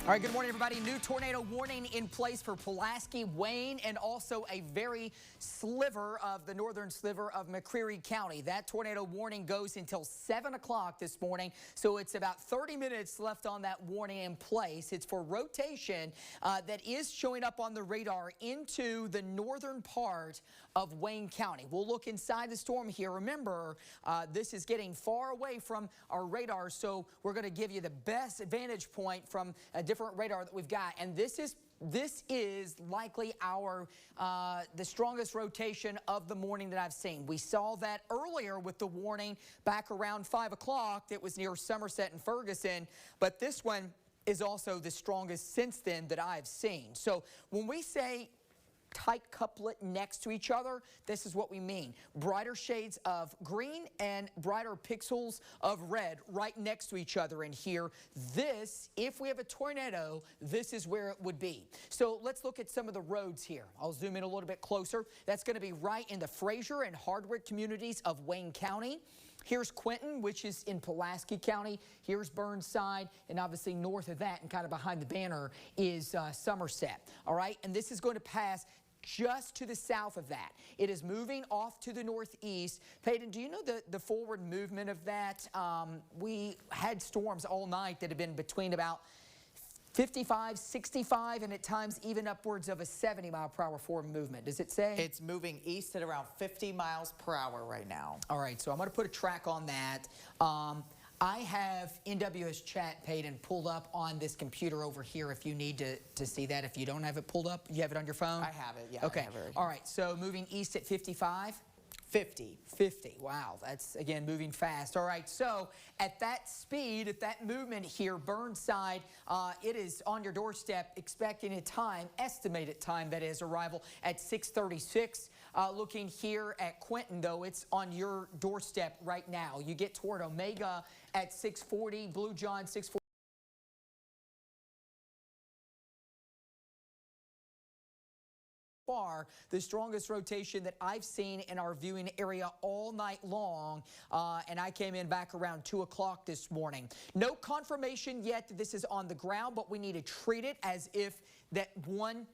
All right, good morning, everybody. New tornado warning in place for Pulaski, Wayne, and also a very sliver of the northern sliver of McCreary County. That tornado warning goes until 7 o'clock this morning, so it's about 30 minutes left on that warning in place. It's for rotation that is showing up on the radar into the northern part of Wayne County. We'll look inside the storm here. Remember, this is getting far away from our radar, so we're going to give you the best vantage point from a different radar that we've got. And this is likely our the strongest rotation of the morning that I've seen. We saw that earlier with the warning back around 5 o'clock that was near Somerset and Ferguson, but this one is also the strongest since then that I've seen. So when we say tight couplet next to each other, this is what we mean. Brighter shades of green and brighter pixels of red right next to each other in here. This, if we have a tornado, this is where it would be. So let's look at some of the roads here. I'll zoom in a little bit closer. That's going to be right in the Fraser and Hardwick communities of Wayne County. Here's Quinton, which is in Pulaski County. Here's Burnside, and obviously north of that and kind of behind the banner is Somerset. All right, and this is going to pass just to the south of that. It is moving off to the northeast. Peyton, do you know the forward movement of that? We had storms all night that have been between about 55, 65, and at times even upwards of a 70-mile-per-hour forward movement. Does it say? It's moving east at around 50 miles per hour right now. All right, so I'm going to put a track on that. I have NWS Chat, Peyton, pulled up on this computer over here if you need to see that. If you don't have it pulled up, you have it on your phone? I have it, yeah. Okay. I have it right. All right, so moving east at 55? 50. 50. Wow, that's, again, moving fast. All right, so at that speed, at that movement here, Burnside, it is on your doorstep, expecting a time, estimated time, that is, arrival at 6:36. Looking here at Quinton, though, it's on your doorstep right now. You get toward Omega at 6:40, Blue John 6:40. Far the strongest rotation that I've seen in our viewing area all night long, and I came in back around 2 o'clock this morning. No confirmation yet that this is on the ground, but we need to treat it as if that one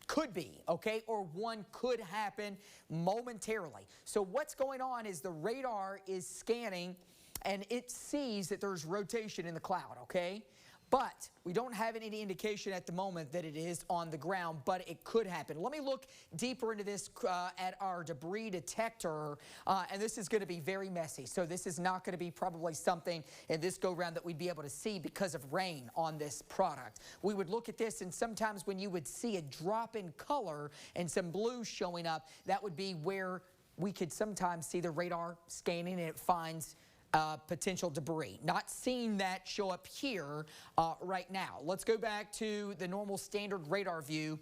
could be, okay, or one could happen momentarily. So what's going on is the radar is scanning and it sees that there's rotation in the cloud, okay? But we don't have any indication at the moment that it is on the ground, but it could happen. Let me look deeper into this at our debris detector, and this is going to be very messy. So this is not going to be probably something in this go-round that we'd be able to see because of rain on this product. We would look at this, and sometimes when you would see a drop in color and some blue showing up, that would be where we could sometimes see the radar scanning and it finds potential debris. Not seeing that show up here right now. Let's go back to the normal standard radar view.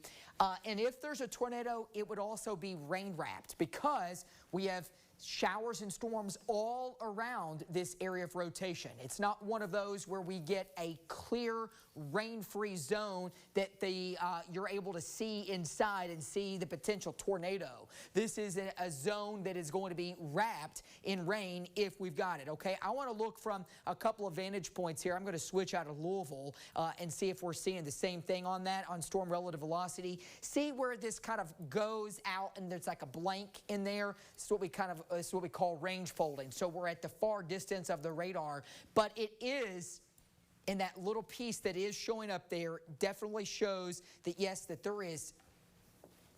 And if there's a tornado, it would also be rain wrapped because we have showers and storms all around this area of rotation. It's not one of those where we get a clear rain-free zone that you're able to see inside and see the potential tornado. This is a zone that is going to be wrapped in rain if we've got it, okay? I want to look from a couple of vantage points here. I'm going to switch out of Louisville and see if we're seeing the same thing on that, on storm relative velocity. See where this kind of goes out and there's like a blank in there. It's what we it's what we call range folding. So we're at the far distance of the radar, but it is in that little piece that is showing up there definitely shows that, yes, that there is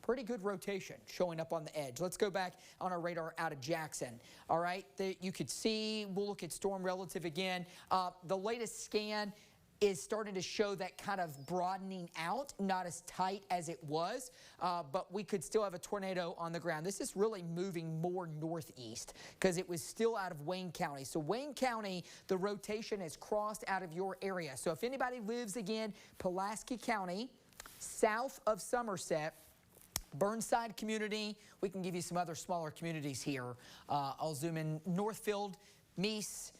pretty good rotation showing up on the edge. Let's go back on our radar out of Jackson. All right, you could see, we'll look at storm relative again. The latest scan is starting to show that kind of broadening out, not as tight as it was, but we could still have a tornado on the ground. This is really moving more northeast because it was still out of Wayne County. So Wayne County, the rotation has crossed out of your area. So if anybody lives, again, Pulaski County, south of Somerset, Burnside community, we can give you some other smaller communities here. I'll zoom in: Northfield, Meese,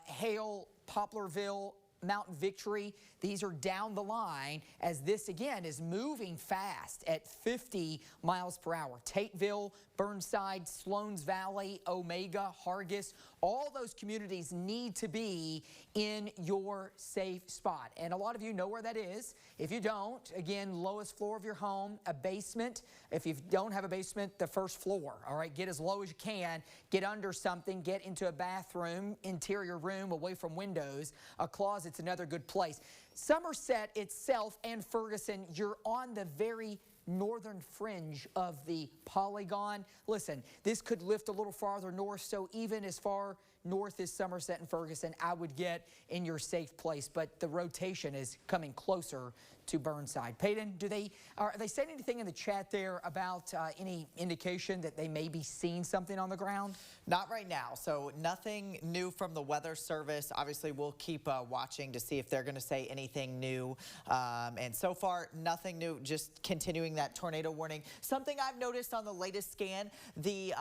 Hale, Poplarville, Mountain Victory. These are down the line as this again is moving fast at 50 miles per hour. Tateville, Burnside, Sloans Valley, Omega, Hargis, All those communities need to be in your safe spot. And a lot of you know where that is. If you don't, again, lowest floor of your home, a basement. If you don't have a basement, the first floor. All right, get as low as you can. Get under something. Get into a bathroom, interior room, away from windows. A closet's another good place. Somerset itself and Ferguson, you're on the very northern fringe of the polygon. Listen, this could lift a little farther north, so even as far north as Somerset and Ferguson, I would get in your safe place, but the rotation is coming closer to Burnside. Peyton, are they saying anything in the chat there about any indication that they may be seeing something on the ground? Not right now. So nothing new from the Weather Service. Obviously, we'll keep watching to see if they're going to say anything new. And so far, nothing new, just continuing that tornado warning. Something I've noticed on the latest scan, the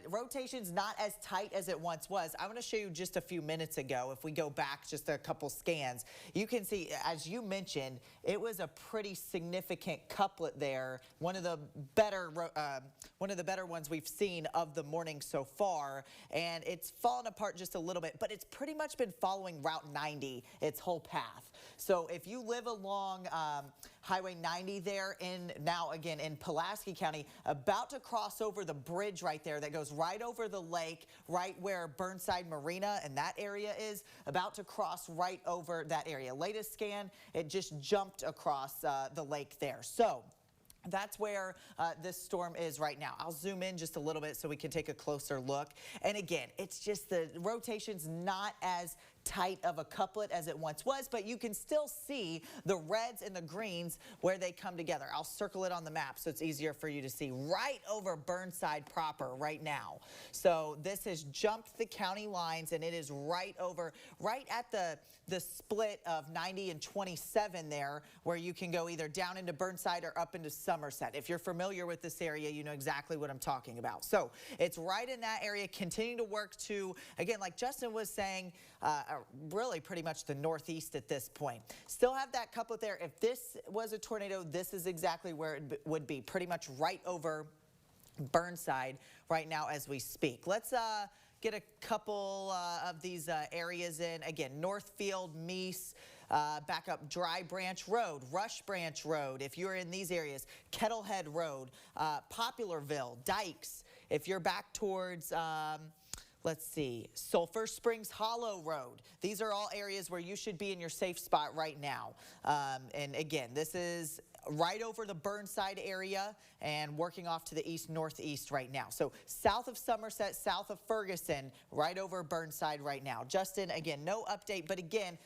rotation's not as tight as it once was. I want to show you just a few minutes ago. If we go back just a couple scans, you can see, as you mentioned, it was a pretty significant couplet there. One of the better ones we've seen of the morning so far, and it's fallen apart just a little bit, but it's pretty much been following Route 90 its whole path. So if you live along Highway 90 there now again in Pulaski County, about to cross over the bridge right there that goes right over the lake, right where Burnside Marina and that area is, about to cross right over that area. Latest scan, it just jumped across the lake there. So that's where this storm is right now. I'll zoom in just a little bit so we can take a closer look. And again, it's just the rotation's not as tight of a couplet as it once was, but you can still see the reds and the greens where they come together. I'll circle it on the map so it's easier for you to see right over Burnside proper right now. So this has jumped the county lines, and it is right at the split of 90 and 27 there, where you can go either down into Burnside or up into Somerset. If you're familiar with this area, you know exactly what I'm talking about. So it's right in that area, continuing to work to, again, like Justin was saying, really pretty much the northeast at this point. Still have that couplet there. If this was a tornado, this is exactly where it would be, pretty much right over Burnside right now as we speak. Let's get a couple of these areas in. Again, Northfield, Meese, back up Dry Branch Road, Rush Branch Road, if you're in these areas, Kettlehead Road, Popularville, Dykes, if you're back towards let's see, Sulphur Springs Hollow Road. These are all areas where you should be in your safe spot right now. And again, this is right over the Burnside area and working off to the east-northeast right now. So south of Somerset, south of Ferguson, right over Burnside right now. Justin, again, no update, but again,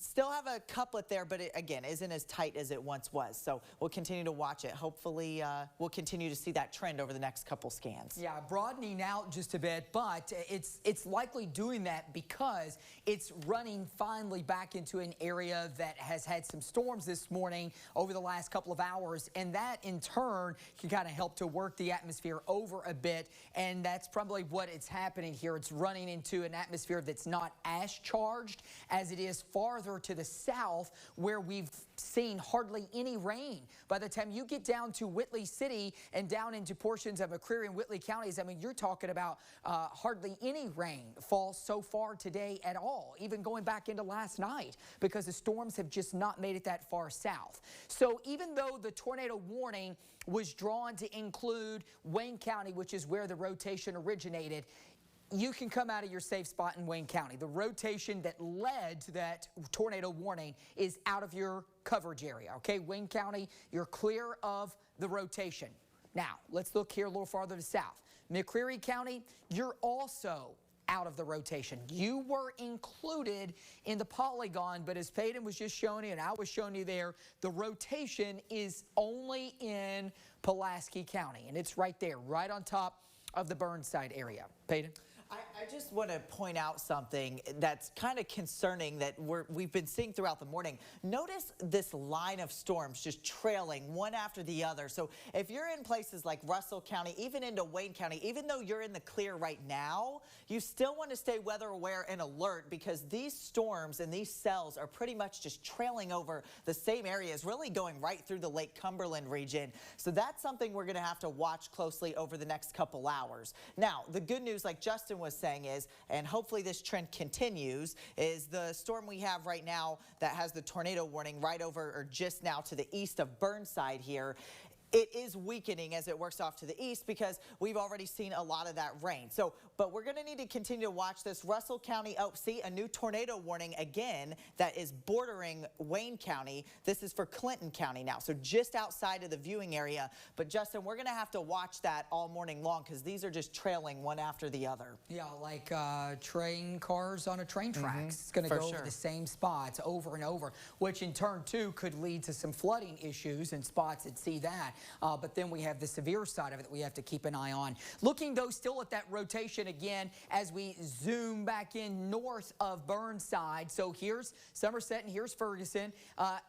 still have a couplet there, but it, again, isn't as tight as it once was. So we'll continue to watch it. Hopefully, we'll continue to see that trend over the next couple scans. Yeah, broadening out just a bit, but it's likely doing that because it's running finally back into an area that has had some storms this morning over the last couple of hours, and that in turn can kind of help to work the atmosphere over a bit, and that's probably what it's happening here. It's running into an atmosphere that's not as charged as it is farther to the south, where we've seen hardly any rain. By the time you get down to Whitley City and down into portions of McCreary and Whitley counties, I mean, you're talking about hardly any rain fall so far today at all, even going back into last night, because the storms have just not made it that far south. So even though the tornado warning was drawn to include Wayne County, which is where the rotation originated, you can come out of your safe spot in Wayne County. The rotation that led to that tornado warning is out of your coverage area, okay? Wayne County, you're clear of the rotation. Now, let's look here a little farther to south. McCreary County, you're also out of the rotation. You were included in the polygon, but as Peyton was just showing you and I was showing you there, the rotation is only in Pulaski County, and it's right there, right on top of the Burnside area. Peyton? I just want to point out something that's kind of concerning that we've been seeing throughout the morning. Notice this line of storms just trailing one after the other. So if you're in places like Russell County, even into Wayne County, even though you're in the clear right now, you still want to stay weather aware and alert, because these storms and these cells are pretty much just trailing over the same areas, really going right through the Lake Cumberland region. So that's something we're going to have to watch closely over the next couple hours. Now, the good news, like Justin was saying, saying is, and hopefully this trend continues, is the storm we have right now that has the tornado warning right over or just now to the east of Burnside here. It is weakening as it works off to the east because we've already seen a lot of that rain. So, but we're going to need to continue to watch this. Russell County, oh, see a new tornado warning again that is bordering Wayne County. This is for Clinton County now, so just outside of the viewing area. But Justin, we're going to have to watch that all morning long because these are just trailing one after the other. Yeah, like train cars on a train tracks. It's going to go over the same spots over and over, which in turn too could lead to some flooding issues in spots that see that. But then we have the severe side of it that we have to keep an eye on. Looking, though, still at that rotation again as we zoom back in north of Burnside. So here's Somerset and here's Ferguson.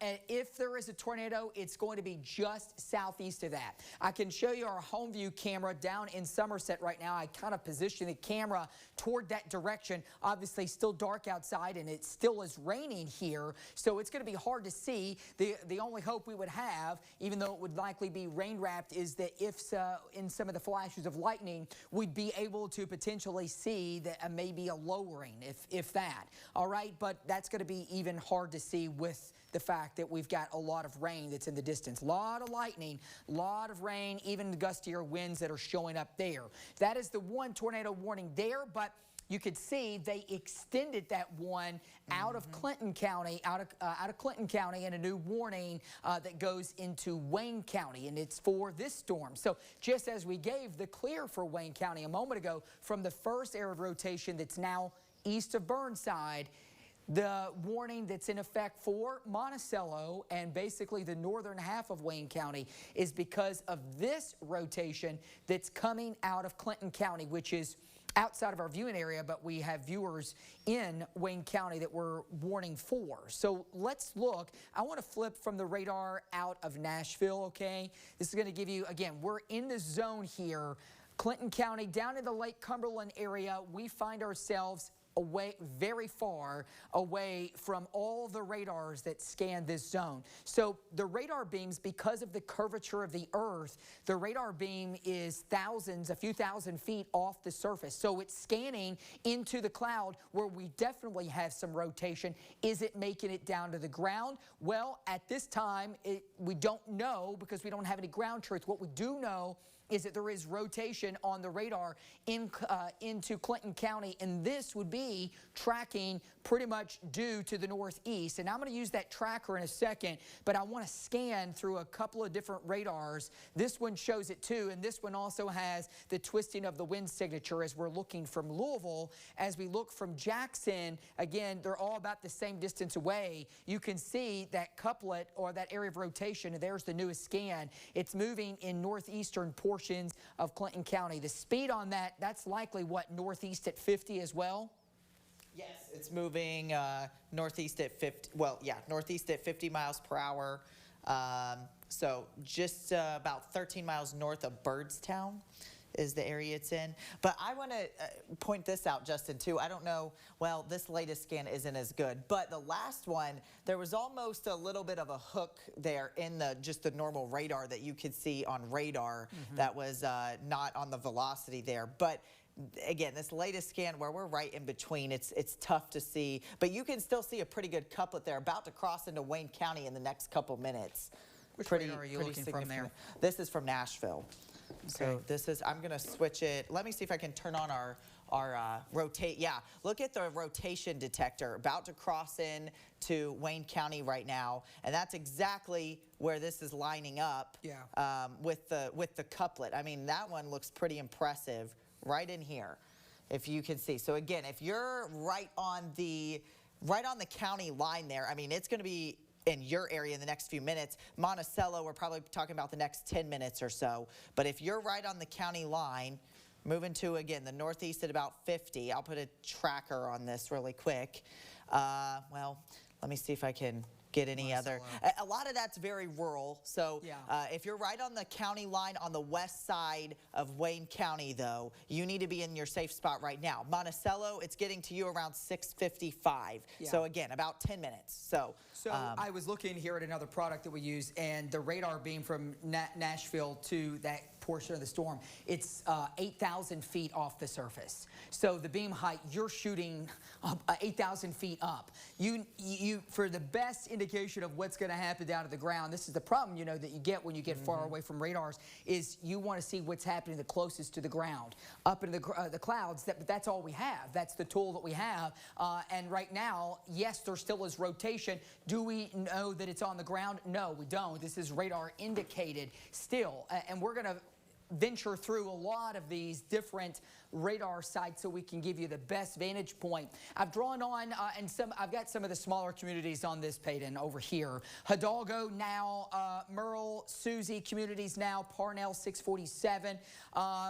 And if there is a tornado, it's going to be just southeast of that. I can show you our home view camera down in Somerset right now. I kind of position the camera toward that direction. Obviously, still dark outside, and it still is raining here. So it's going to be hard to see. The only hope we would have, even though it would likely be rain wrapped, is that if in some of the flashes of lightning, we'd be able to potentially see that maybe a lowering, if that. All right, but that's going to be even hard to see with the fact that we've got a lot of rain that's in the distance. A lot of lightning, a lot of rain, even gustier winds that are showing up there. That is the one tornado warning there, but you could see they extended that one out of Clinton County, out of Clinton County, and a new warning that goes into Wayne County, and it's for this storm. So just as we gave the clear for Wayne County a moment ago from the first area of rotation that's now east of Burnside, the warning that's in effect for Monticello and basically the northern half of Wayne County is because of this rotation that's coming out of Clinton County, which is outside of our viewing area, but we have viewers in Wayne County that we're warning for. So let's look. I want to flip from the radar out of Nashville, okay? This is going to give you, again, we're in the zone here. Clinton County, down in the Lake Cumberland area, we find ourselves away, very far away from all the radars that scan this zone. So the radar beams, because of the curvature of the earth, the radar beam is a few thousand feet off the surface. So it's scanning into the cloud where we definitely have some rotation. Is it making it down to the ground? Well, at this time, we don't know because we don't have any ground truth. What we do know is that there is rotation on the radar into Clinton County, and this would be tracking pretty much due to the northeast. And I'm going to use that tracker in a second, but I want to scan through a couple of different radars. This one shows it too, and this one also has the twisting of the wind signature as we're looking from Louisville. As we look from Jackson, again, they're all about the same distance away. You can see that couplet or that area of rotation, and there's the newest scan. It's moving in northeastern portions of Clinton County. The speed on that's likely what, northeast at 50 as well? Yes, it's moving northeast at 50, well, yeah, northeast at 50 miles per hour. So just about 13 miles north of Byrdstown is the area it's in. But I want to point this out, Justin, too. I don't know, well, this latest scan isn't as good, but the last one, there was almost a little bit of a hook there in just the normal radar that you could see on radar that was not on the velocity there. But again, this latest scan where we're right in between, it's tough to see, but you can still see a pretty good couplet there about to cross into Wayne County in the next couple minutes. Which radar are you looking from there? This is from Nashville. Okay. So this is, I'm going to switch it. Let me see if I can turn on our rotate. Yeah, look at the rotation detector about to cross in to Wayne County right now, and that's exactly where this is lining up. Yeah. With the couplet. I mean, that one looks pretty impressive right in here, if you can see. So again, if you're right on the county line there, I mean, it's going to be in your area in the next few minutes. Monticello, we're probably talking about the next 10 minutes or so. But if you're right on the county line, moving to, again, the northeast at about 50. I'll put a tracker on this really quick. Well, let me see if I can get any other. A lot of that's very rural. So yeah. If you're right on the county line on the west side of Wayne County, though, you need to be in your safe spot right now. Monticello, it's getting to you around 6:55. Yeah. So again, about 10 minutes. So I was looking here at another product that we use, and the radar beam from Nashville to that portion of the storm. It's 8,000 feet off the surface. So the beam height, you're shooting 8,000 feet up. You for the best indication of what's going to happen down to the ground, this is the problem, you know, that you get when you get far away from radars, is you want to see what's happening the closest to the ground. Up in the clouds, but that's all we have. That's the tool that we have. And right now, yes, there still is rotation. Do we know that it's on the ground? No, we don't. This is radar indicated still. And we're going to venture through a lot of these different radar sites so we can give you the best vantage point. I've drawn on, I've got some of the smaller communities on this, Peyton, over here. Hidalgo now, Merle, Susie communities now, Parnell 647.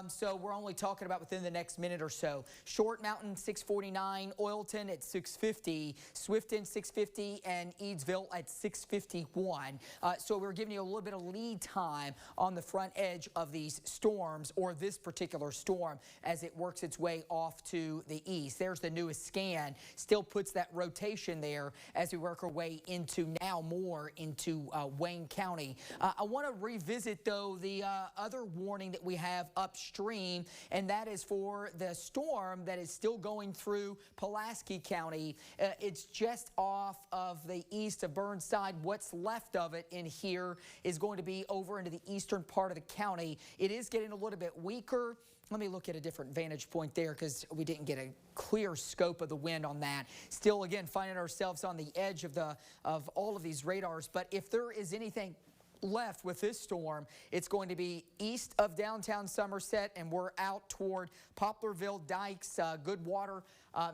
So we're only talking about within the next minute or so. Short Mountain 649, Oilton at 650, Swifton 650, and Eadsville at 651. So we're giving you a little bit of lead time on the front edge of these storms, or this particular storm, as it works its way off to the east. There's the newest scan. Still puts that rotation there as we work our way into now more into Wayne County. I want to revisit, though, the other warning that we have upstream, and that is for the storm that is still going through Pulaski County. It's just off of the east of Burnside. What's left of it in here is going to be over into the eastern part of the county. It is getting a little bit weaker. Let me look at a different vantage point there because we didn't get a clear scope of the wind on that. Still, again, finding ourselves on the edge of all of these radars. But if there is anything left with this storm, it's going to be east of downtown Somerset, and we're out toward Poplarville, Dykes, Goodwater,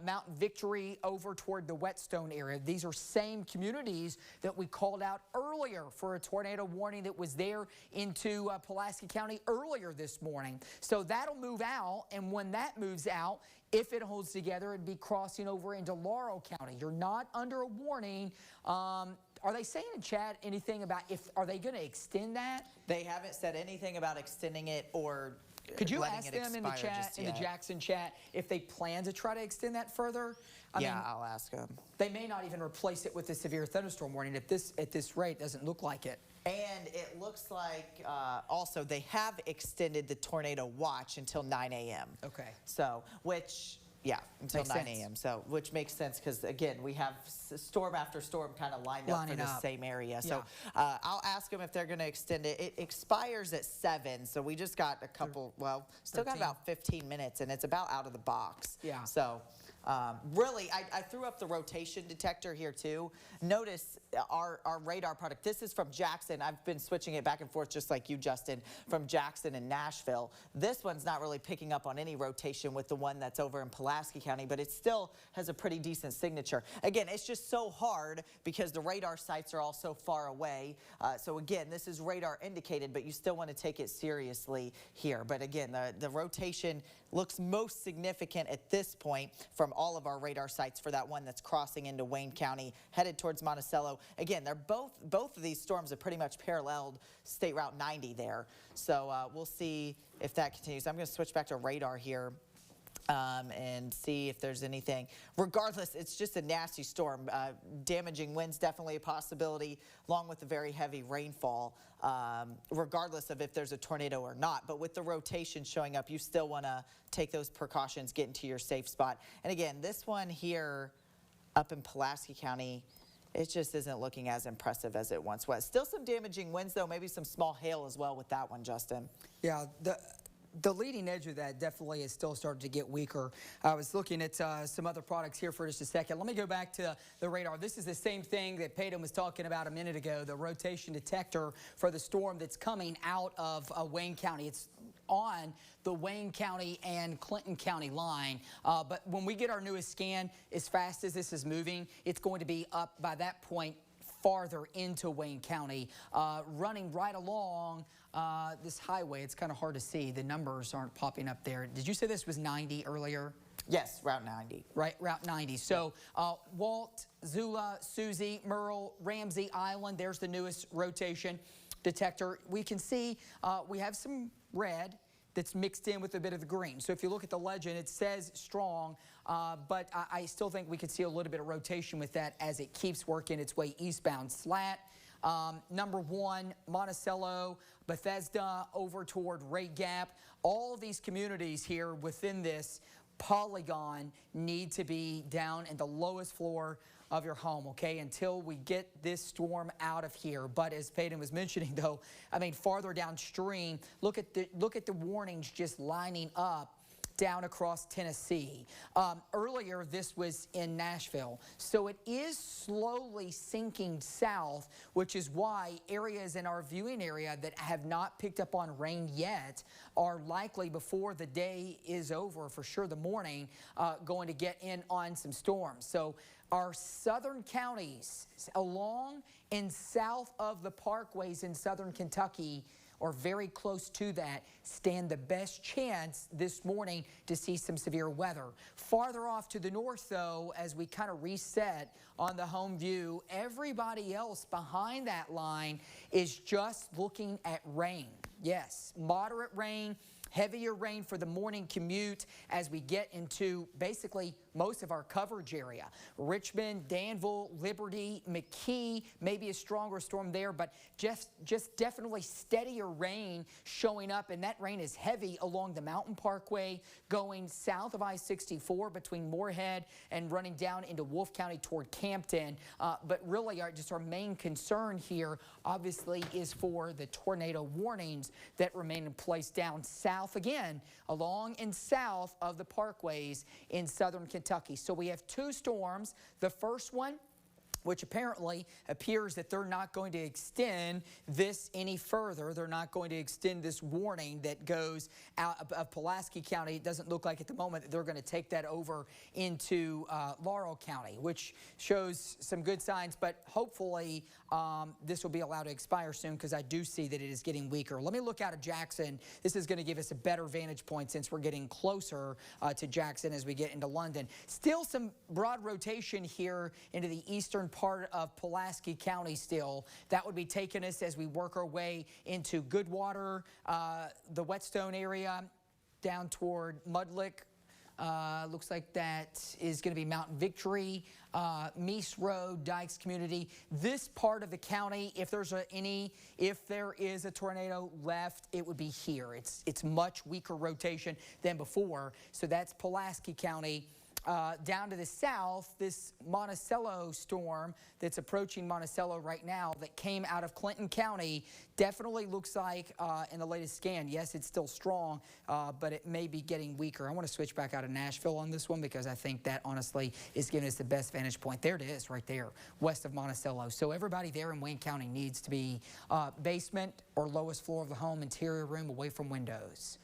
Mountain Victory, over toward the Whetstone area. These are same communities that we called out earlier for a tornado warning that was there into Pulaski County earlier this morning. So that'll move out, and when that moves out, if it holds together, it'd be crossing over into Laurel County. You're not under a warning. Are they saying in chat anything about are they going to extend that? They haven't said anything about extending it or could you letting ask it them in the chat, in the Jackson chat, if they plan to try to extend that further? I mean, I'll ask them. They may not even replace it with the severe thunderstorm warning at this rate. Doesn't look like it. And it looks like also they have extended the tornado watch until 9 a.m. Okay. So, until 9 a.m. So, which makes sense because, again, we have storm after storm kind of lined up for the same area. So, I'll ask them if they're going to extend it. It expires at 7, so we just got a couple, still 13. Got about 15 minutes, and it's about out of the box. Yeah. So, really, I threw up the rotation detector here too. Notice our radar product. This is from Jackson. I've been switching it back and forth just like you, Justin, from Jackson and Nashville. This one's not really picking up on any rotation with the one that's over in Pulaski County, but it still has a pretty decent signature. Again, it's just so hard because the radar sites are all so far away. So again, this is radar indicated, but you still want to take it seriously here. But again, the rotation looks most significant at this point from all of our radar sites for that one that's crossing into Wayne County, headed towards Monticello. Again, they're both of these storms are pretty much paralleled State Route 90 there. So we'll see if that continues. I'm going to switch back to radar here. And see if there's anything. Regardless, it's just a nasty storm. Damaging winds definitely a possibility, along with the very heavy rainfall, regardless of if there's a tornado or not. But with the rotation showing up, you still want to take those precautions, get into your safe spot. And again, this one here up in Pulaski County, it just isn't looking as impressive as it once was. Still some damaging winds, though, maybe some small hail as well with that one, Justin. Yeah, the leading edge of that definitely is still starting to get weaker. I was looking at some other products here for just a second. Let me go back to the radar. This is the same thing that Peyton was talking about a minute ago, the rotation detector for the storm that's coming out of Wayne County. It's on the Wayne County and Clinton County line. But when we get our newest scan, as fast as this is moving, it's going to be up by that point farther into Wayne County, running right along this highway. It's kind of hard to see. The numbers aren't popping up there. Did you say this was 90 earlier? Yes, Route 90. Right, Route 90. So Walt, Zula, Susie, Merle, Ramsey Island, there's the newest rotation detector. We can see we have some red that's mixed in with a bit of the green. So if you look at the legend, it says strong, but I still think we could see a little bit of rotation with that as it keeps working its way eastbound. Slat, Number 1, Monticello, Bethesda, over toward Ray Gap. All of these communities here within this polygon need to be down in the lowest floor of your home, okay, until we get this storm out of here. But as Peyton was mentioning, though, I mean, farther downstream, look at the warnings just lining up down across Tennessee. Earlier, this was in Nashville. So it is slowly sinking south, which is why areas in our viewing area that have not picked up on rain yet are likely, before the day is over, for sure the morning, going to get in on some storms. So our southern counties along and south of the parkways in southern Kentucky, or very close to that, stand the best chance this morning to see some severe weather. Farther off to the north, though, as we kind of reset on the home view, everybody else behind that line is just looking at rain. Yes, moderate rain, heavier rain for the morning commute as we get into basically most of our coverage area. Richmond, Danville, Liberty, McKee, maybe a stronger storm there, but just definitely steadier rain showing up, and that rain is heavy along the Mountain Parkway going south of I-64 between Moorhead and running down into Wolfe County toward Campton. But really our main concern here obviously is for the tornado warnings that remain in place down south again, along and south of the parkways in southern Kentucky. So we have 2 storms. The first one, which apparently appears that they're not going to extend this any further. They're not going to extend this warning that goes out of Pulaski County. It doesn't look like at the moment that they're going to take that over into Laurel County, which shows some good signs, but hopefully this will be allowed to expire soon, because I do see that it is getting weaker. Let me look out of Jackson. This is going to give us a better vantage point since we're getting closer to Jackson as we get into London. Still some broad rotation here into the eastern part of Pulaski County still. That would be taking us as we work our way into Goodwater, the Whetstone area, down toward Mudlick. Looks like that is going to be Mountain Victory, Meese Road, Dykes Community. This part of the county, if there is a tornado left, it would be here. It's much weaker rotation than before. So that's Pulaski County. Down to the south, this Monticello storm that's approaching Monticello right now that came out of Clinton County definitely looks like in the latest scan, yes, it's still strong, but it may be getting weaker. I want to switch back out of Nashville on this one because I think that honestly is giving us the best vantage point. There it is right there, west of Monticello. So everybody there in Wayne County needs to be basement or lowest floor of the home, interior room, away from windows.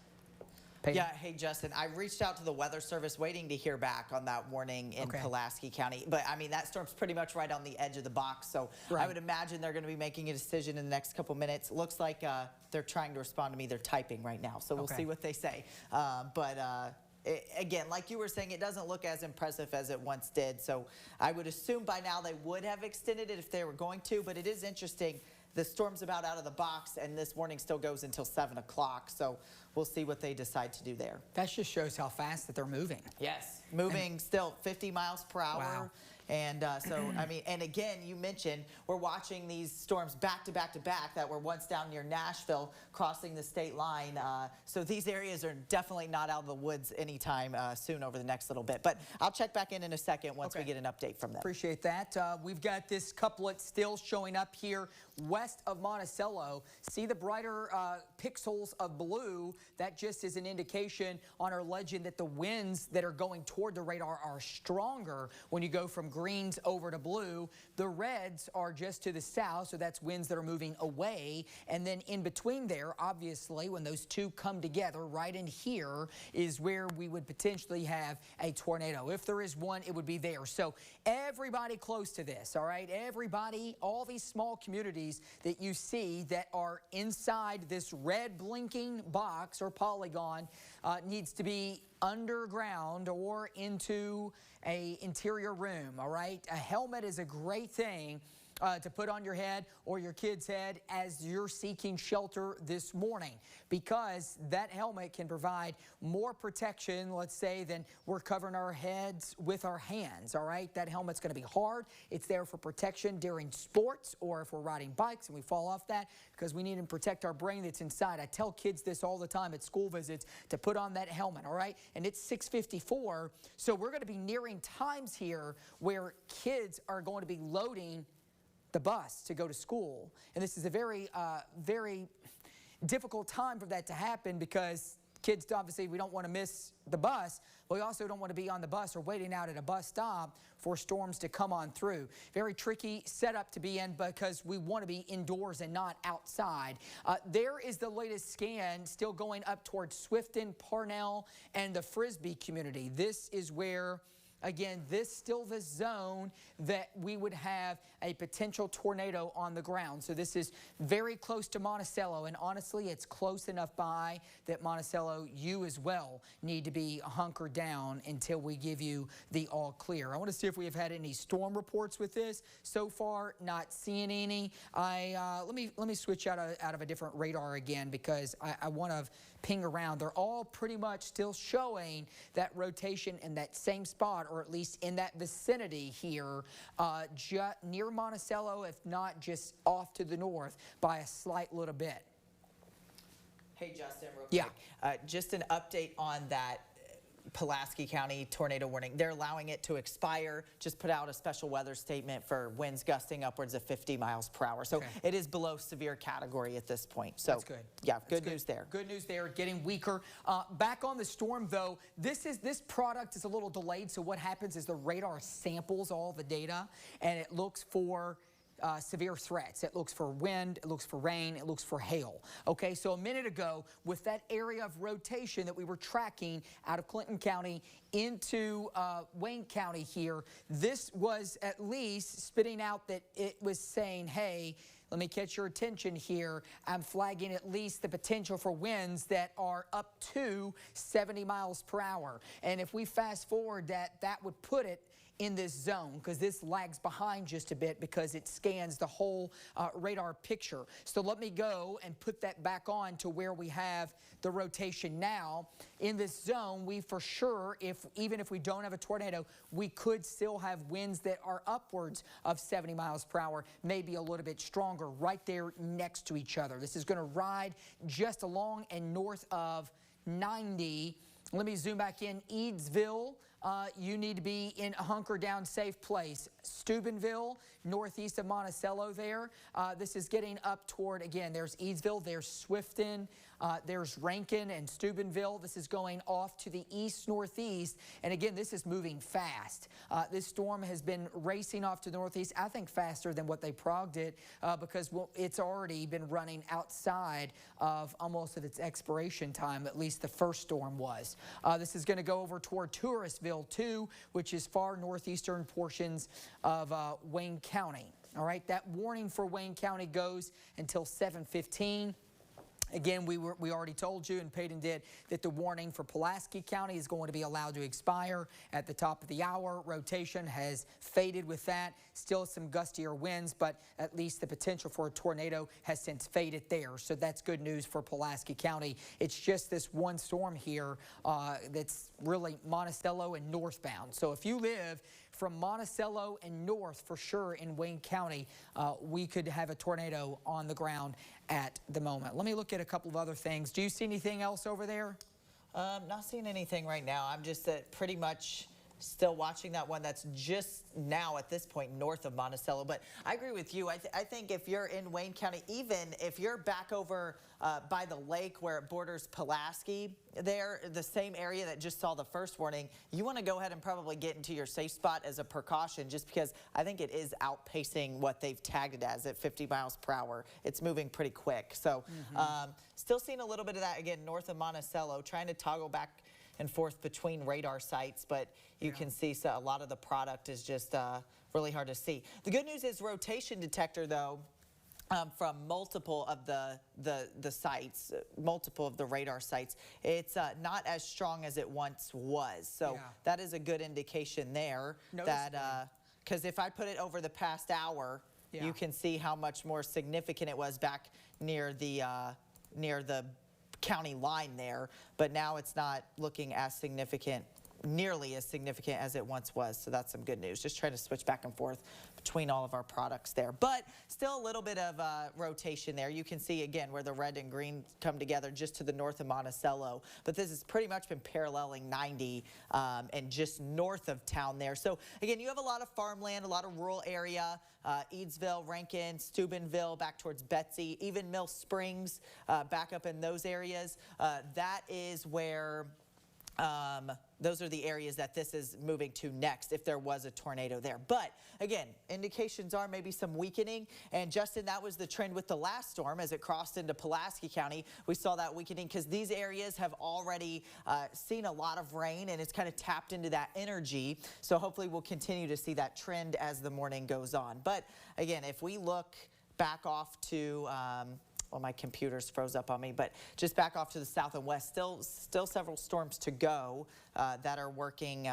Peyton? Yeah, hey, Justin, I reached out to the Weather Service waiting to hear back on that warning in Pulaski County. But, I mean, that storm's pretty much right on the edge of the box, so I would imagine they're going to be making a decision in the next couple minutes. Looks like they're trying to respond to me. They're typing right now, so we'll see what they say. Again, like you were saying, it doesn't look as impressive as it once did, so I would assume by now they would have extended it if they were going to, but it is interesting. The storm's about out of the box, and this warning still goes until 7 o'clock, so we'll see what they decide to do there. That just shows how fast that they're moving. Yes, moving still 50 miles per hour. Wow. And so, I mean, and again, you mentioned we're watching these storms back to back to back that were once down near Nashville, crossing the state line. So these areas are definitely not out of the woods anytime soon over the next little bit. But I'll check back in a second once we get an update from them. Appreciate that. We've got this couplet still showing up here west of Monticello. See the brighter pixels of blue? That just is an indication on our legend that the winds that are going toward the radar are stronger when you go from greens over to blue. The reds are just to the south, so that's winds that are moving away. And then in between there, obviously, when those two come together, right in here is where we would potentially have a tornado. If there is one, it would be there. So everybody close to this, all right? Everybody, all these small communities that you see that are inside this red blinking box or polygon needs to be underground or into a interior room, all right? A helmet is a great thing to put on your head or your kid's head as you're seeking shelter this morning, because that helmet can provide more protection, let's say, than we're covering our heads with our hands, all right? That helmet's going to be hard. It's there for protection during sports or if we're riding bikes and we fall off that, because we need to protect our brain that's inside. I tell kids this all the time at school visits, to put on that helmet, all right? And it's 6:54, so we're going to be nearing times here where kids are going to be loading the bus to go to school. And this is a very, very difficult time for that to happen, because kids, obviously, we don't want to miss the bus, but we also don't want to be on the bus or waiting out at a bus stop for storms to come on through. Very tricky setup to be in, because we want to be indoors and not outside. There is the latest scan still going up towards Swifton, Parnell, and the Frisbee community. This is where, again, this still the zone that we would have a potential tornado on the ground. So this is very close to Monticello, and honestly, it's close enough by that Monticello, you as well need to be hunkered down until we give you the all clear. I want to see if we have had any storm reports with this. So far, not seeing any. Let me switch out of a different radar again, because I want to ping around. They're all pretty much still showing that rotation in that same spot, or at least in that vicinity here, near Monticello, if not just off to the north by a slight little bit. Hey, Justin, real Yeah. quick. Just an update on that Pulaski County tornado warning. They're allowing it to expire. Just put out a special weather statement for winds gusting upwards of 50 miles per hour. So it is below severe category at this point. So that's good. Yeah, good news there. Good news there, getting weaker. Back on the storm, though, this product is a little delayed. So what happens is the radar samples all the data, and it looks for severe threats. It looks for wind, it looks for rain, it looks for hail. Okay, so a minute ago, with that area of rotation that we were tracking out of Clinton County into Wayne County here, this was at least spitting out that it was saying, hey, let me catch your attention here. I'm flagging at least the potential for winds that are up to 70 miles per hour. And if we fast forward that would put it in this zone, because this lags behind just a bit because it scans the whole radar picture. So let me go and put that back on to where we have the rotation now. In this zone, we for sure, even if we don't have a tornado, we could still have winds that are upwards of 70 miles per hour, maybe a little bit stronger, right there next to each other. This is going to ride just along and north of 90. Let me zoom back in. Eadsville, you need to be in a hunker down safe place. Steubenville, northeast of Monticello there. This is getting up toward, again, there's Eadsville, there's Swifton, there's Rankin and Steubenville. This is going off to the east-northeast. And again, this is moving fast. This storm has been racing off to the northeast, I think faster than what they progged it, because it's already been running outside of almost of its expiration time, at least the first storm was. This is going to go over toward Touristville too, which is far northeastern portions of Wayne County. All right, that warning for Wayne County goes until 7:15. Again, we already told you, and Peyton did, that the warning for Pulaski County is going to be allowed to expire at the top of the hour. Rotation has faded with that. Still some gustier winds, but at least the potential for a tornado has since faded there. So that's good news for Pulaski County. It's just this one storm here that's really Monticello and northbound. So if you live from Monticello and north, for sure in Wayne County, we could have a tornado on the ground at the moment. Let me look at a couple of other things. Do you see anything else over there? Not seeing anything right now. I'm just pretty much still watching that one that's just now at this point north of Monticello. But I agree with you. I think if you're in Wayne County, even if you're back over by the lake where it borders Pulaski, there, the same area that just saw the first warning, you want to go ahead and probably get into your safe spot as a precaution, just because I think it is outpacing what they've tagged it as at 50 miles per hour. It's moving pretty quick. So still seeing a little bit of that, again, north of Monticello, trying to toggle back and forth between radar sites, but you can see a lot of the product is just really hard to see. The good news is rotation detector, though, from multiple of the sites, multiple of the radar sites, it's not as strong as it once was. So that is a good indication there. Because if I put it over the past hour, Yeah. you can see how much more significant it was back near the county line there. But now it's not looking as significant, nearly as significant as it once was. So that's some good news. Just trying to switch back and forth between all of our products there. But still a little bit of rotation there. You can see again where the red and green come together just to the north of Monticello. But this has pretty much been paralleling 90 and just north of town there. So again, you have a lot of farmland, a lot of rural area. Eadsville, Rankin, Steubenville, back towards Betsy, even Mill Springs, back up in those areas. That is where those are the areas that this is moving to next if there was a tornado there. But again, indications are maybe some weakening. And Justin, that was the trend with the last storm as it crossed into Pulaski County. We saw that weakening because these areas have already seen a lot of rain and it's kind of tapped into that energy. So hopefully we'll continue to see that trend as the morning goes on. But again, if we look back off to well, my computer's froze up on me, but just back off to the south and west, still several storms to go that are working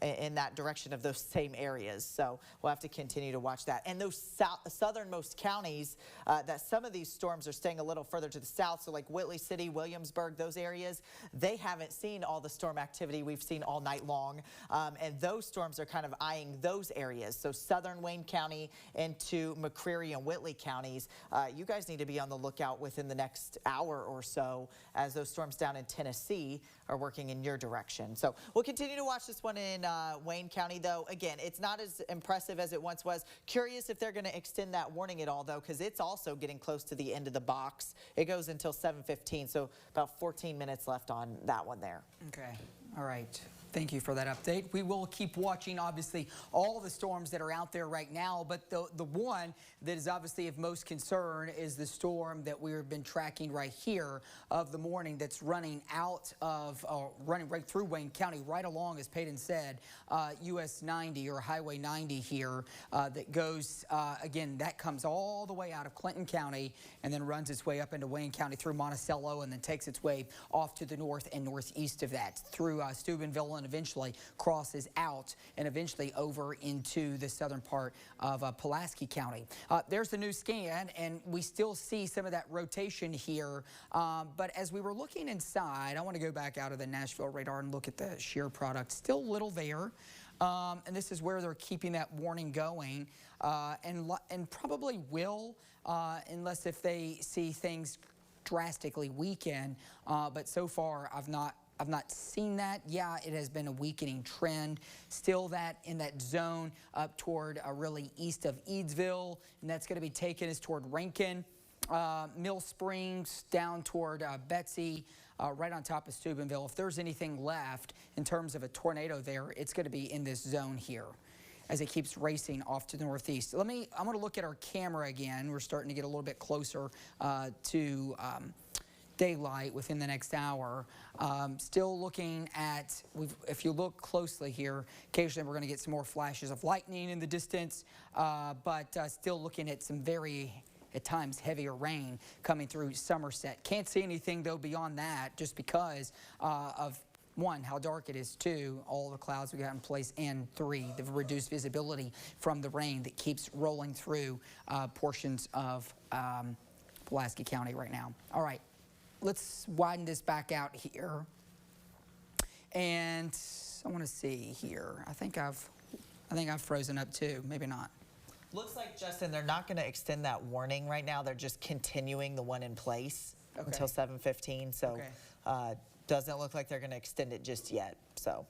in that direction of those same areas. So we'll have to continue to watch that. And those southernmost counties, that some of these storms are staying a little further to the south, so like Whitley City, Williamsburg, those areas, they haven't seen all the storm activity we've seen all night long. And those storms are kind of eyeing those areas. So southern Wayne County into McCreary and Whitley counties, you guys need to be on the lookout within the next hour or so as those storms down in Tennessee are working in your direction. So we'll continue to watch this one in Wayne County, though. Again, it's not as impressive as it once was. Curious if they're going to extend that warning at all, though, because it's also getting close to the end of the box. It goes until 7:15, so about 14 minutes left on that one there. Okay. All right. Thank you for that update. We will keep watching, obviously, all the storms that are out there right now, but the one that is obviously of most concern is the storm that we've been tracking right here of the morning that's running out of, running right through Wayne County, right along, as Peyton said, US 90 or Highway 90 here that goes, again, that comes all the way out of Clinton County and then runs its way up into Wayne County through Monticello and then takes its way off to the north and northeast of that through Steubenville and eventually crosses out and eventually over into the southern part of Pulaski County. There's the new scan, and we still see some of that rotation here. But as we were looking inside, I want to go back out of the Nashville radar and look at the shear product. Still little there. And this is where they're keeping that warning going, and probably will, unless if they see things drastically weaken. But so far, I've not seen that. Yeah, it has been a weakening trend. Still that in that zone up toward really east of Eadsville, and that's going to be taken us toward Rankin, Mill Springs, down toward Betsy, right on top of Steubenville. If there's anything left in terms of a tornado there, it's going to be in this zone here as it keeps racing off to the northeast. I'm going to look at our camera again. We're starting to get a little bit closer to daylight within the next hour. Still looking at, if you look closely here, occasionally we're going to get some more flashes of lightning in the distance, but still looking at some very, at times, heavier rain coming through Somerset. Can't see anything, though, beyond that, just because of, one, how dark it is, two, all the clouds we got in place, and three, the reduced visibility from the rain that keeps rolling through portions of Pulaski County right now. All right. Let's widen this back out here. And I want to see here. I think I've frozen up too. Maybe not. Looks like, Justin, they're not going to extend that warning right now. They're just continuing the one in place until 7:15. So doesn't look like they're going to extend it just yet. So.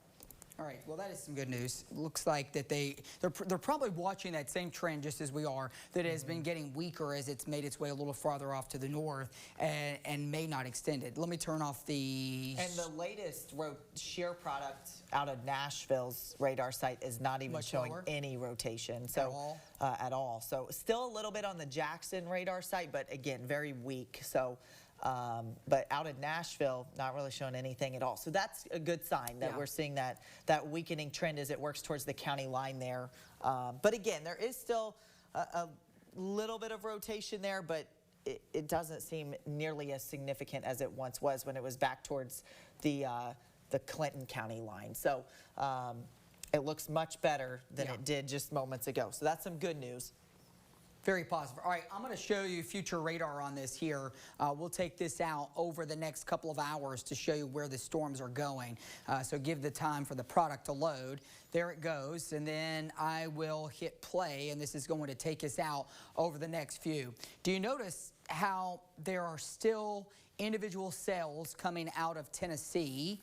All right, well, that is some good news. Looks like that they're probably watching that same trend just as we are, that it has been getting weaker as it's made its way a little farther off to the north and may not extend it. Let me turn off the... And the latest shear product out of Nashville's radar site is not even showing any rotation. So, at all. So still a little bit on the Jackson radar site, but again, very weak. So... but out in Nashville, not really showing anything at all. So that's a good sign that we're seeing that weakening trend as it works towards the county line there. But again, there is still a little bit of rotation there, but it doesn't seem nearly as significant as it once was when it was back towards the Clinton County line. So it looks much better than it did just moments ago. So that's some good news. Very positive. All right, I'm going to show you future radar on this here. We'll take this out over the next couple of hours to show you where the storms are going. So give the time for the product to load. There it goes, and then I will hit play, and this is going to take us out over the next few. Do you notice how there are still individual cells coming out of Tennessee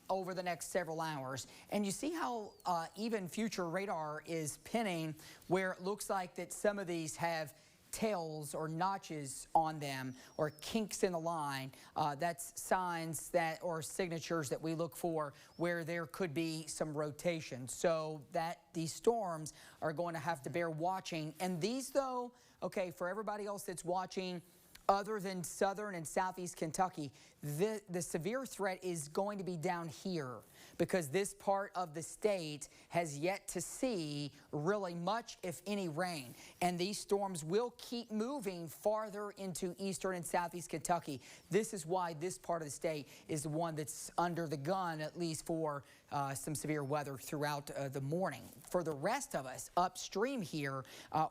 over the next several hours? And you see how even future radar is pinning where it looks like that some of these have tails or notches on them or kinks in the line. That's signs that or signatures that we look for where there could be some rotation. So that these storms are going to have to bear watching. And these though, okay, for everybody else that's watching, other than southern and southeast Kentucky, the severe threat is going to be down here because this part of the state has yet to see really much, if any, rain. And these storms will keep moving farther into eastern and southeast Kentucky. This is why this part of the state is the one that's under the gun, at least for some severe weather throughout the morning. For the rest of us upstream here,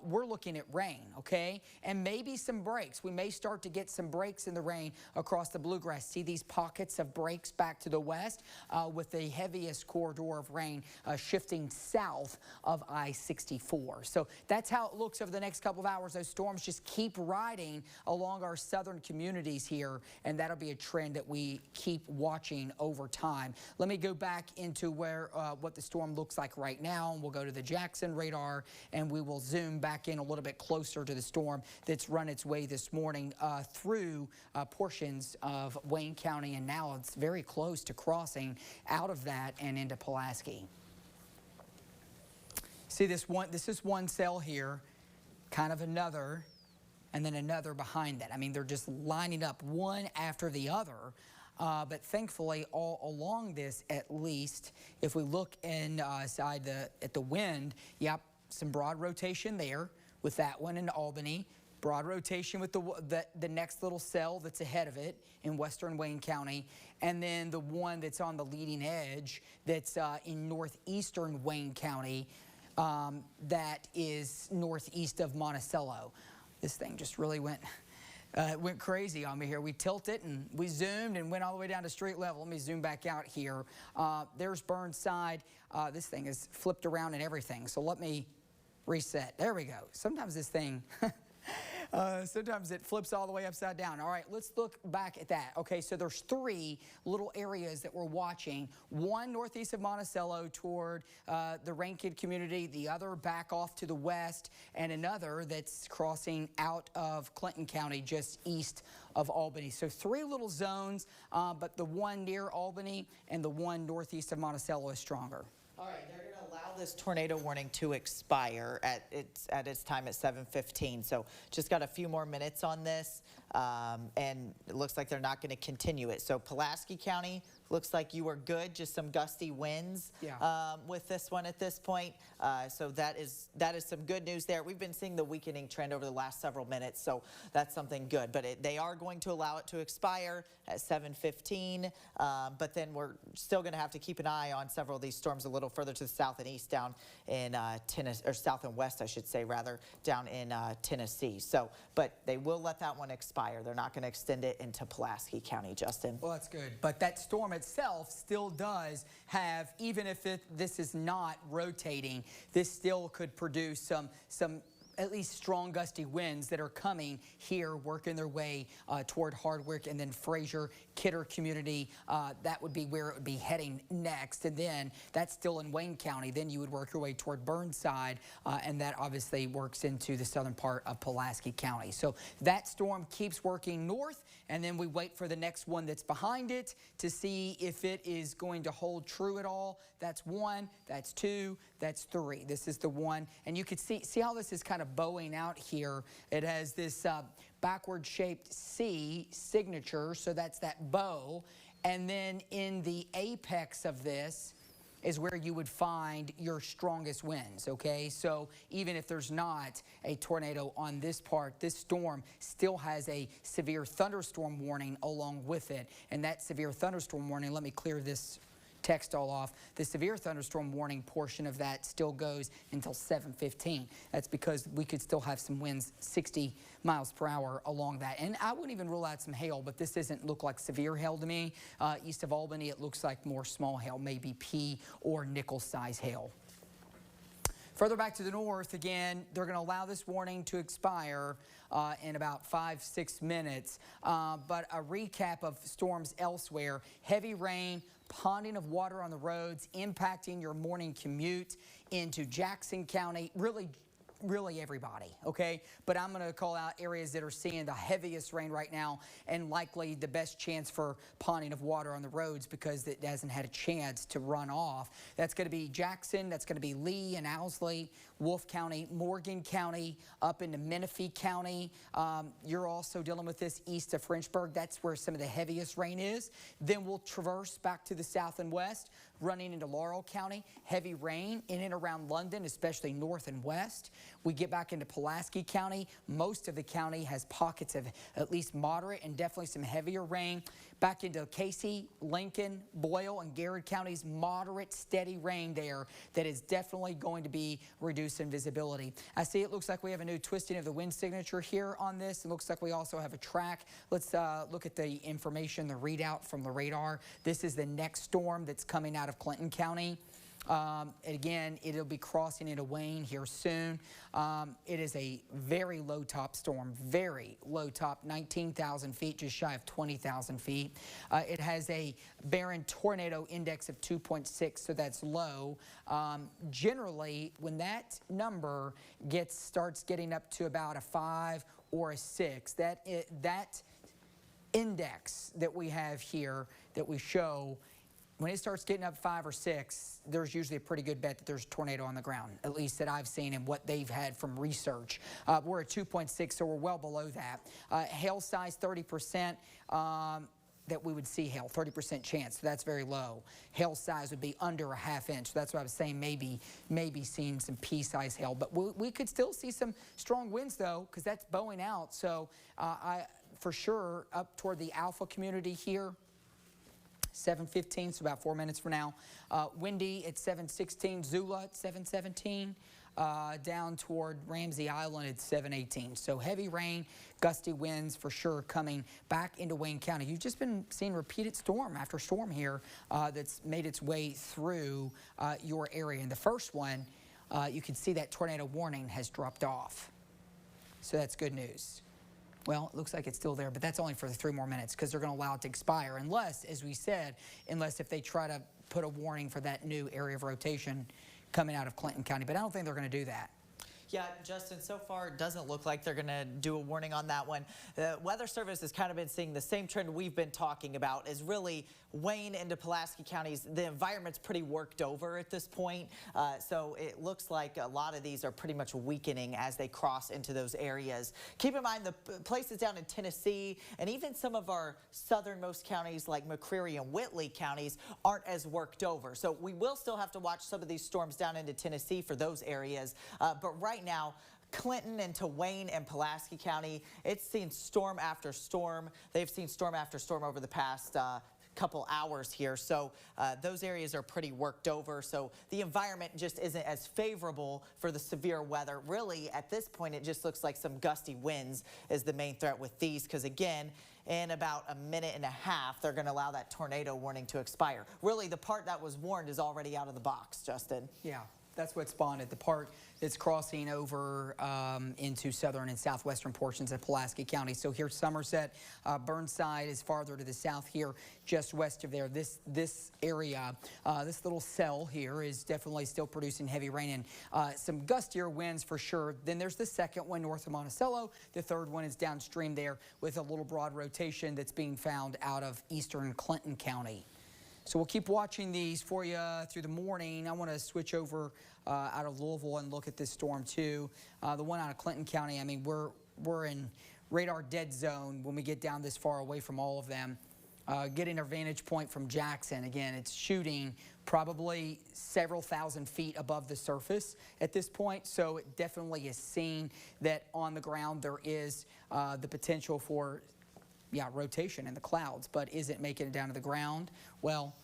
we're looking at rain, okay? And maybe some breaks. We may start to get some breaks in the rain across the bluegrass. See these pockets of breaks back to the west with the heaviest corridor of rain shifting south of I-64. So that's how it looks over the next couple of hours. Those storms just keep riding along our southern communities here, and that'll be a trend that we keep watching over time. Let me go back into where what the storm looks like right now, and we'll go to the Jackson radar, and we will zoom back in a little bit closer to the storm that's run its way this morning through portions of Wayne County, and now it's very close to crossing out of that and into Pulaski. See this one? This is one cell here, kind of another, and then another behind that. I mean, they're just lining up one after the other. But thankfully, all along this, at least, if we look inside at the wind, yep, some broad rotation there with that one in Albany. Broad rotation with the next little cell that's ahead of it in western Wayne County, and then the one that's on the leading edge that's in northeastern Wayne County that is northeast of Monticello. This thing just really went crazy on me here. We tilted and we zoomed and went all the way down to street level. Let me zoom back out here. There's Burnside. This thing is flipped around and everything, so let me reset. There we go. Sometimes this thing... sometimes it flips all the way upside down. All right, let's look back at that. Okay, so there's three little areas that we're watching. One northeast of Monticello toward the Rankin community, the other back off to the west, and another that's crossing out of Clinton County just east of Albany. So three little zones, but the one near Albany and the one northeast of Monticello is stronger. All right, they're going to allow this tornado warning to expire at its time at 7:15. So just got a few more minutes on this, and it looks like they're not going to continue it. So Pulaski County, looks like you were good, just some gusty winds with this one at this point. So that is some good news there. We've been seeing the weakening trend over the last several minutes, so that's something good. But they are going to allow it to expire at 7:15, but then we're still going to have to keep an eye on several of these storms a little further to the south and east down in Tennessee, or south and west, I should say, rather, down in Tennessee. So, but they will let that one expire. They're not going to extend it into Pulaski County, Justin. Well, that's good. But that storm itself still does have, even if this is not rotating, this still could produce some at least strong gusty winds that are coming here, working their way toward Hardwick and then Fraser, Kidder community. That would be where it would be heading next. And then that's still in Wayne County. Then you would work your way toward Burnside, and that obviously works into the southern part of Pulaski County. So that storm keeps working north, and then we wait for the next one that's behind it to see if it is going to hold true at all. That's one, that's two, that's three. This is the one, and you could see how this is kind of bowing out here. It has this backward shaped C signature, so that's that bow, and then in the apex of this is where you would find your strongest winds, okay? So even if there's not a tornado on this part, this storm still has a severe thunderstorm warning along with it. And that severe thunderstorm warning, let me clear this text all off. The severe thunderstorm warning portion of that still goes until 7:15. That's because we could still have some winds 60 miles per hour along that. And I wouldn't even rule out some hail, but this doesn't look like severe hail to me. East of Albany, it looks like more small hail, maybe pea or nickel size hail. Further back to the north, again, they're going to allow this warning to expire in about 5-6 minutes. But a recap of storms elsewhere: heavy rain, ponding of water on the roads, impacting your morning commute into Jackson County, really everybody, okay? But I'm going to call out areas that are seeing the heaviest rain right now and likely the best chance for ponding of water on the roads because it hasn't had a chance to run off. That's going to be Jackson, that's going to be Lee and Owsley, Wolfe County, Morgan County, up into Menifee County. You're also dealing with this east of Frenchburg. That's where some of the heaviest rain is. Then we'll traverse back to the south and west, running into Laurel County. Heavy rain in and around London, especially north and west. We get back into Pulaski County. Most of the county has pockets of at least moderate and definitely some heavier rain. Back into Casey, Lincoln, Boyle, and Garrett counties, moderate, steady rain there that is definitely going to be reducing visibility. I see it looks like we have a new twisting of the wind signature here on this. It looks like we also have a track. Let's look at the information, the readout from the radar. This is the next storm that's coming out of Clinton County. Again, it'll be crossing into Wayne here soon. It is a very low top storm, very low top, 19,000 feet, just shy of 20,000 feet. It has a Barron tornado index of 2.6, so that's low. Generally, when that number starts getting up to about a 5 or a 6, that index that we have here that we show, when it starts getting up 5 or 6, there's usually a pretty good bet that there's a tornado on the ground, at least that I've seen and what they've had from research. We're at 2.6, so we're well below that. Hail size 30%. That we would see hail, 30% chance, so that's very low. Hail size would be under a ½ inch, so that's what I was saying, maybe seeing some pea-size hail. But we could still see some strong winds, though, because that's bowing out. So for sure, up toward the Alpha community here, 7:15, so about 4 minutes from now. Windy at 7:16, Zula at 7:17, down toward Ramsey Island at 7:18. So heavy rain, gusty winds for sure coming back into Wayne County. You've just been seeing repeated storm after storm here that's made its way through your area. And the first one, you can see that tornado warning has dropped off. So that's good news. Well, it looks like it's still there, but that's only for the 3 more minutes because they're going to allow it to expire unless, as we said, unless if they try to put a warning for that new area of rotation coming out of Clinton County. But I don't think they're going to do that. Yeah, Justin, so far it doesn't look like they're going to do a warning on that one. The Weather Service has kind of been seeing the same trend we've been talking about, is really Wayne into Pulaski counties. The environment's pretty worked over at this point, so it looks like a lot of these are pretty much weakening as they cross into those areas. Keep in mind the places down in Tennessee and even some of our southernmost counties like McCreary and Whitley counties aren't as worked over. So we will still have to watch some of these storms down into Tennessee for those areas, but right now, Clinton into Wayne and Pulaski County, it's seen storm after storm. They've seen storm after storm over the past couple hours here. So those areas are pretty worked over. So the environment just isn't as favorable for the severe weather. Really, at this point, it just looks like some gusty winds is the main threat with these, because again, in about a minute and a half, they're going to allow that tornado warning to expire. Really, the part that was warned is already out of the box, Justin. Yeah. That's what spawned it, the part that's crossing over into southern and southwestern portions of Pulaski County. So here's Somerset. Burnside is farther to the south here, just west of there. This area, this little cell here is definitely still producing heavy rain and some gustier winds for sure. Then there's the second one north of Monticello. The third one is downstream there with a little broad rotation that's being found out of eastern Clinton County. So we'll keep watching these for you through the morning. I want to switch over out of Louisville and look at this storm too. The one out of Clinton County, I mean, we're in radar dead zone when we get down this far away from all of them. Getting our vantage point from Jackson, again, it's shooting probably several thousand feet above the surface at this point. So it definitely is seen that on the ground there is the potential for rotation in the clouds, but is it making it down to the ground? Well,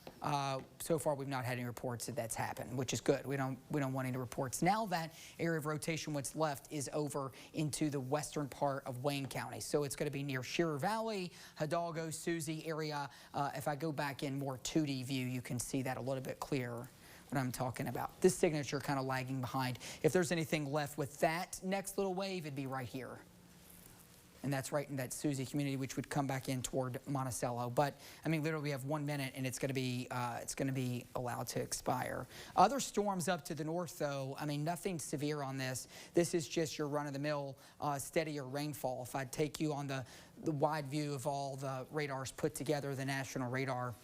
so far we've not had any reports that that's happened, which is good. We don't want any reports. Now that area of rotation, what's left is over into the western part of Wayne County. So it's going to be near Shearer Valley, Hidalgo, Suzie area. If I go back in more 2D view, you can see that a little bit clearer. What I'm talking about. This signature kind of lagging behind. If there's anything left with that next little wave, it'd be right here. And that's right in that Suzie community, which would come back in toward Monticello. But I mean, literally, we have 1 minute, and it's going to be allowed to expire. Other storms up to the north, though. I mean, nothing severe on this. This is just your run-of-the-mill, steadier rainfall. If I take you on the wide view of all the radars put together, the national radar.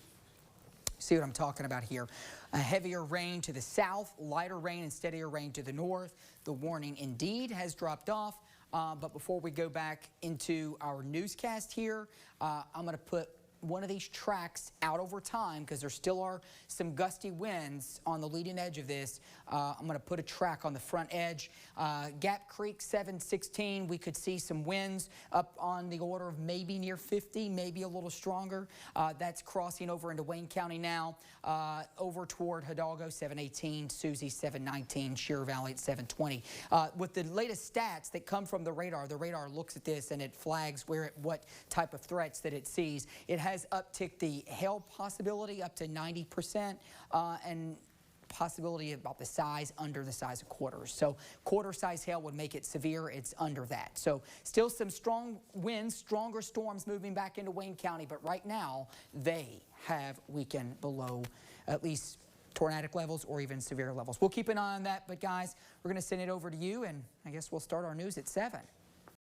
See what I'm talking about here. A heavier rain to the south, lighter rain and steadier rain to the north. The warning indeed has dropped off. But before we go back into our newscast here, I'm going to put one of these tracks out over time because there still are some gusty winds on the leading edge of this. I'm going to put a track on the front edge. Gap Creek 716, we could see some winds up on the order of maybe near 50, maybe a little stronger. That's crossing over into Wayne County now, over toward Hidalgo 718, Suzie 719, Shearer Valley at 720. With the latest stats that come from the radar looks at this and it flags what type of threats that it sees. It has upticked the hail possibility up to 90% and possibility about the size under the size of quarters. So quarter size hail would make it severe. It's under that. So still some strong winds, stronger storms moving back into Wayne County, but right now they have weakened below at least tornadic levels or even severe levels. We'll keep an eye on that, but guys, we're going to send it over to you, and I guess we'll start our news at 7.